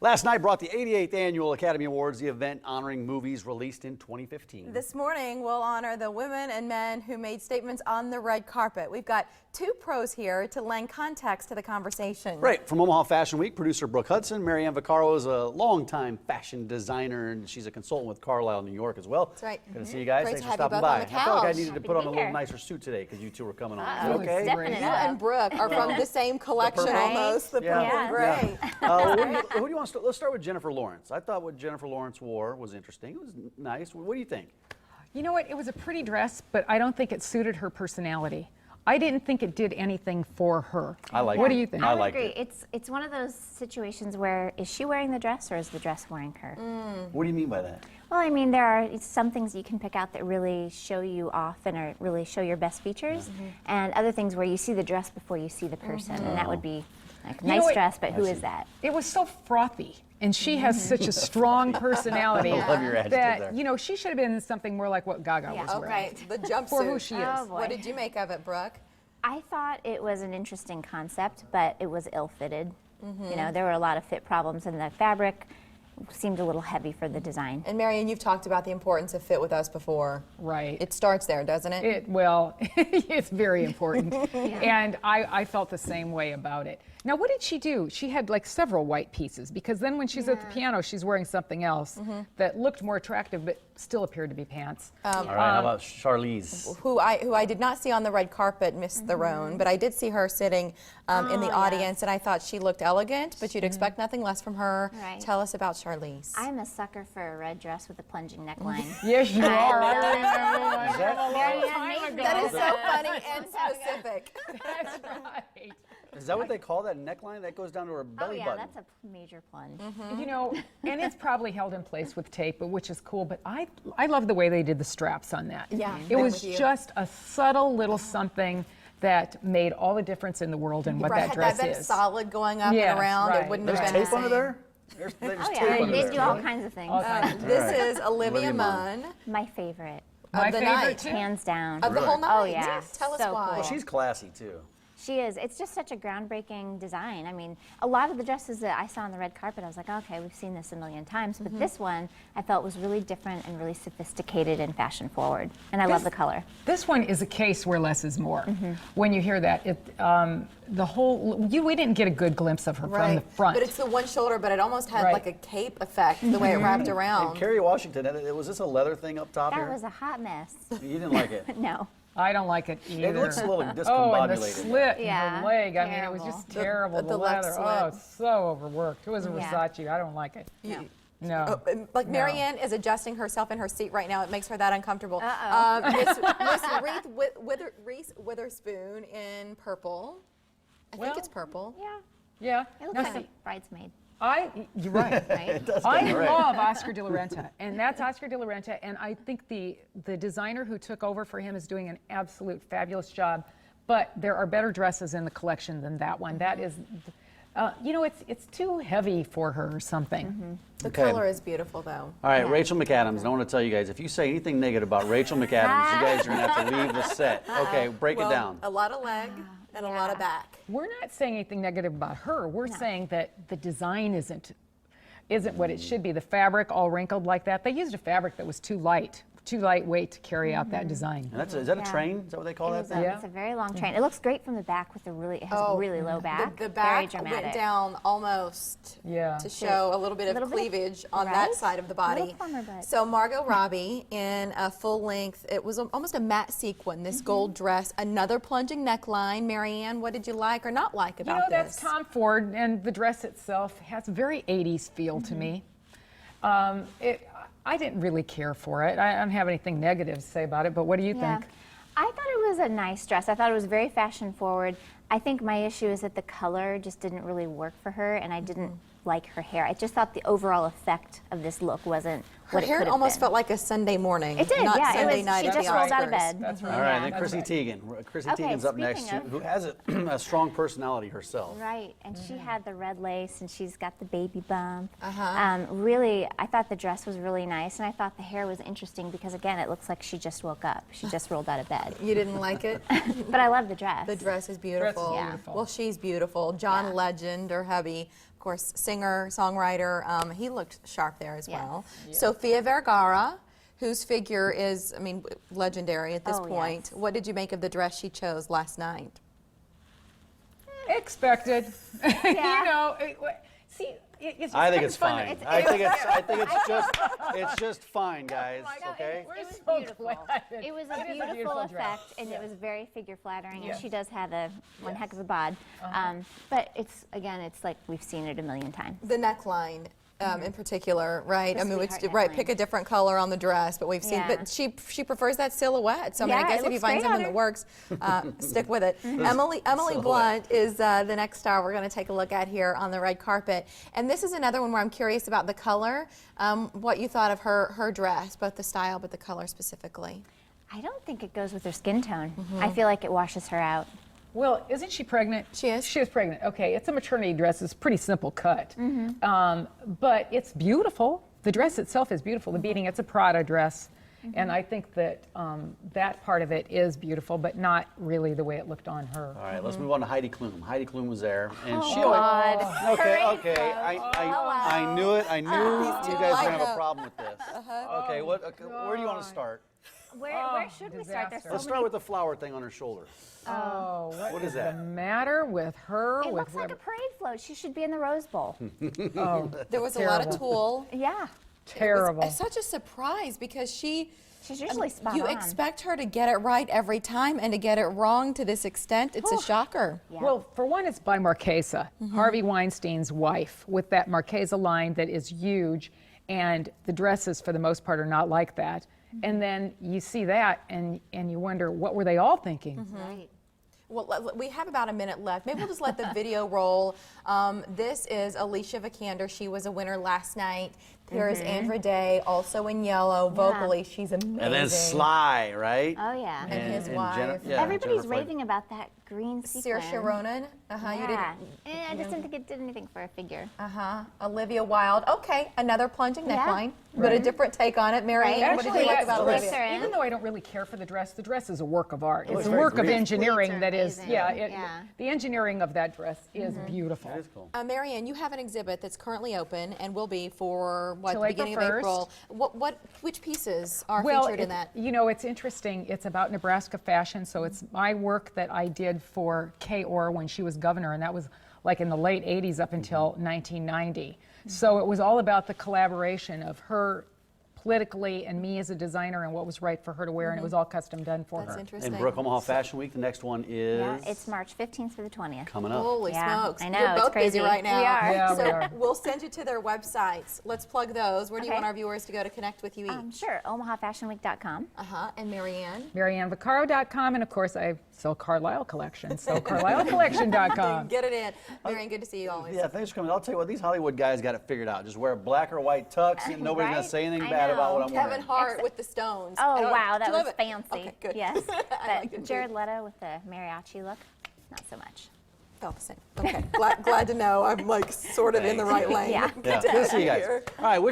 Last night brought the 88th Annual Academy Awards, the event honoring movies released in 2015. This morning, we'll honor the women and men who made statements on the red carpet. We've got two pros here to lend context to the conversation. Right, from Omaha Fashion Week, producer Brook Hudson. Vaccaro is a longtime fashion designer, and she's a consultant with Carlisle, New York as well. That's right. Good to see you guys. Great Thanks to for have you stopping both by. on the I felt like I couch. needed to put on a little nicer suit today because you two were coming on. Oh, okay? Definitely. You and Brooke are from the same collection almost, the purple and gray. Who do you want to start? Let's start with Jennifer Lawrence. I thought what Jennifer Lawrence wore was interesting. It was nice. What do you think? You know what? It was a pretty dress, but I don't think it suited her personality. I didn't think it did anything for her. I like it. What do you think? I would agree. It's one of those situations where is she wearing the dress or is the dress wearing her? What do you mean by that? Well, I mean, there are some things you can pick out that really show you off and really show your best features, and other things where you see the dress before you see the person, and that would be like a nice dress, but who is that? It was so frothy, and she has such a strong personality I love your adjective that, there. you know, she should have been something more like what Gaga was wearing. Okay, the jumpsuit. For who she is. Oh, boy. What did you make of it, Brooke? I thought it was an interesting concept, but it was ill-fitted. You know, there were a lot of fit problems, and the fabric seemed a little heavy for the design. And Marianne, you've talked about the importance of fit with us before. Right. It starts there, doesn't it? Well, it's very important. And I felt the same way about it. Now, what did she do? She had like several white pieces, because then when she's at the piano, she's wearing something else that looked more attractive, but still appeared to be pants. All right, how about Charlize? Who I did not see on the red carpet, Miss Theron, but I did see her sitting in the audience, and I thought she looked elegant, but you'd expect nothing less from her. Right. Tell us about Charlize. I'm a sucker for a red dress with a plunging neckline. Yes, you are. I remember That is so funny and specific. That's right. Is that what they call that neckline? That goes down to her belly button. That's a major plunge. You know, and it's probably held in place with tape, which is cool, but I love the way they did the straps on that. Yeah, It I'm was with you. just a subtle little something that made all the difference in the world in what that Had dress that been is. solid going up Yes, and around, right. it wouldn't There's have been tape the under same. there? There's tape They under there. do all kinds of things. All kinds. This is Olivia Munn. My favorite. My the favorite night. too. Hands down. Of the whole night. Oh, yeah. Tell us So why. cool. She's classy, too. She is. It's just such a groundbreaking design. I mean, a lot of the dresses that I saw on the red carpet, I was like, okay, we've seen this a million times. But this one, I felt was really different and really sophisticated and fashion forward. And I love the color. This one is a case where less is more. When you hear that, we didn't get a good glimpse of her from the front. But it's the one shoulder, but it almost had Right. like a cape effect, the way it wrapped around. And Kerry Washington, was this a leather thing up top here? That was a hot mess. You didn't like it? No. I don't like it either. It looks a little Oh, and the discombobulated. slit in Yeah, her leg. I mean, it was terrible. just terrible. The The left leather. slit. Oh, it's so overworked. It was a Yeah. Versace. I don't like it. No. Like Marianne is adjusting herself in her seat right now. It makes her that uncomfortable. Uh-oh. Miss Reese Witherspoon in purple. I think it's purple. Yeah. Yeah. It looks Now, like see, a bridesmaid. you're right. Right? I love Oscar de la Renta, and that's Oscar de la Renta, and I think the designer who took over for him is doing an absolute fabulous job, but there are better dresses in the collection than that one. That is, you know, it's too heavy for her or something. The Okay. color is beautiful, though. All right, Rachel McAdams, and I want to tell you guys, if you say anything negative about Rachel McAdams, you guys are going to have to leave the set. Okay, break it down. A lot of leg and a lot of back. We're not saying anything negative about her. We're saying that the design isn't what it should be. The fabric all wrinkled like that. They used a fabric that was too lightweight to carry out that design. And is that a Yeah. train? Is that what they call that thing? It's a very long train. It looks great from the back with it has a really low back. The Very back dramatic. went down almost Yeah. to show a little bit of cleavage on that right? side of the Little body. plumber butt. So Margot Robbie in a full length, it was almost a matte sequin, this gold dress, another plunging neckline. Marianne, what did you like or not like You about know, this? that's Tom Ford, and the dress itself has a very 80s feel to me. I didn't really care for it. I don't have anything negative to say about it, but what do you think? I thought it was a nice dress. I thought it was very fashion forward. I think my issue is that the color just didn't really work for her, and I didn't like her hair. I just thought the overall effect of this look wasn't Her what it hair could have almost been. felt like a Sunday morning. It did, not yeah. Sunday It was, night she at just the rolled out Oscars. of bed. That's All right. right, and then That's Chrissy right. Teigen. Chrissy Okay, Teigen's up next, speaking of- who has a strong personality herself. Right, and she had the red lace, and she's got the baby bump. Uh-huh. Really, I thought the dress was really nice, and I thought the hair was interesting because, again, it looks like she just woke up. She just rolled out of bed. You didn't like it? But I love the dress. The dress is beautiful. Dress is beautiful. Well, she's beautiful. John Yeah. Legend, her hubby, of course, singer, songwriter. He looked sharp there as Yes. well. Sophia Vergara, whose figure is, I mean, legendary at this Oh, point. yes. What did you make of the dress she chose last night? Expected. Yeah. You know, see, it's I think kind it's of fun. fine. I think it's just fine, guys. No, Okay. We're It was so beautiful. glad. It was It a is a beautiful beautiful dress. effect, and it was very figure flattering. Yes. And she does have one heck of a bod. Uh-huh. But it's like we've seen it a million times. The neckline. In particular, right? The I mean, sweetheart right. neckline. Pick a different color on the dress, but we've seen. Yeah. But she prefers that silhouette. So I mean, Yeah, I guess it if you looks find great on something that her. works, stick with it. Emily Silhouette. Blunt is the next star we're going to take a look at here on the red carpet, and this is another one where I'm curious about the color. What you thought of her dress, both the style, but the color specifically. I don't think it goes with her skin tone. I feel like it washes her out. Well, isn't she pregnant? She is. She is pregnant. Okay, it's a maternity dress. It's a pretty simple cut, but it's beautiful. The dress itself is beautiful. The beading, it's a Prada dress, and I think that that part of it is beautiful, but not really the way it looked on her. All right, let's move on to Heidi Klum. Heidi Klum was there, and she. God. Okay. I knew it. I knew you guys were gonna have a problem with this. Okay, where do you want to start? Where should we start? There's disaster. so Let's many. start with the flower thing on her shoulder. Oh, What is the that? matter with her? It with looks like a parade float. She should be in the Rose Bowl. There was a lot of Terrible. tulle. Yeah. terrible. It's such a surprise because she's usually spot you on. expect her to get it right every time, and to get it wrong to this extent, it's a shocker. Yeah. Well, for one, it's by Marchesa, Harvey Weinstein's wife, with that Marchesa line that is huge, and the dresses, for the most part, are not like that. And then you see that, and you wonder, what were they all thinking? Right. Well, we have about a minute left. Maybe we'll just let the video roll. This is Alicia Vikander. She was a winner last night. Here's Andra Day, also in yellow. Vocally, she's amazing. And then Sly, right? Oh, yeah. And his wife. Everybody's Jennifer Floyd. raving about that green sequin. Saoirse Ronan. You Yeah. didn't. I just didn't think it did anything for a figure. Olivia Wilde. Okay, another plunging Yeah. neckline, but a different take on it. Mary Ann, what did you Actually, like about that's- Olivia? even though I don't really care for the dress is a work of art. It's looks a very work of green. engineering Pleats are that is, amazing. Yeah. the engineering of that dress is beautiful. That is cool. Mary Ann, you have an exhibit that's currently open and will be for what, Till the April beginning of April. 1st. Which pieces are Well, featured in that? you know, it's interesting. It's about Nebraska fashion, so it's my work that I did for Kay Orr when she was governor, and that was like in the late 80s up until 1990. So it was all about the collaboration of her politically and me as a designer and what was right for her to wear, and it was all custom done for That's her. interesting. And Brook Omaha Fashion Week, the next one is Yeah, it's March 15th through the 20th. coming up. Holy Yeah, smokes. I know, You're it's both busy crazy. right now. We are. Yeah, so we are. we'll send you to their websites. Let's plug those. Where do you Okay. want our viewers to go to connect with you each? Sure, OmahaFashionWeek.com. And Mary Ann? MaryAnnVaccaro.com, and of course I sell Carlisle Collection, so CarlisleCollection.com. Get it in. Mary Ann, good to see you always. Yeah, thanks for coming. I'll tell you what, these Hollywood guys got it figured out. Just wear a black or white tux, and nobody's gonna Right? say anything I bad about know. what I'm Kevin wearing. Hart with the Stones. Oh, I don't- wow, do that you was love it? fancy. Okay, good. Yes. I liked it But too. Jared Leto with the mariachi look, not so much. Felt the same. Okay, glad to know I'm like sort of in the right lane. Yeah. Yeah, to good to see you have guys. here. All right, wish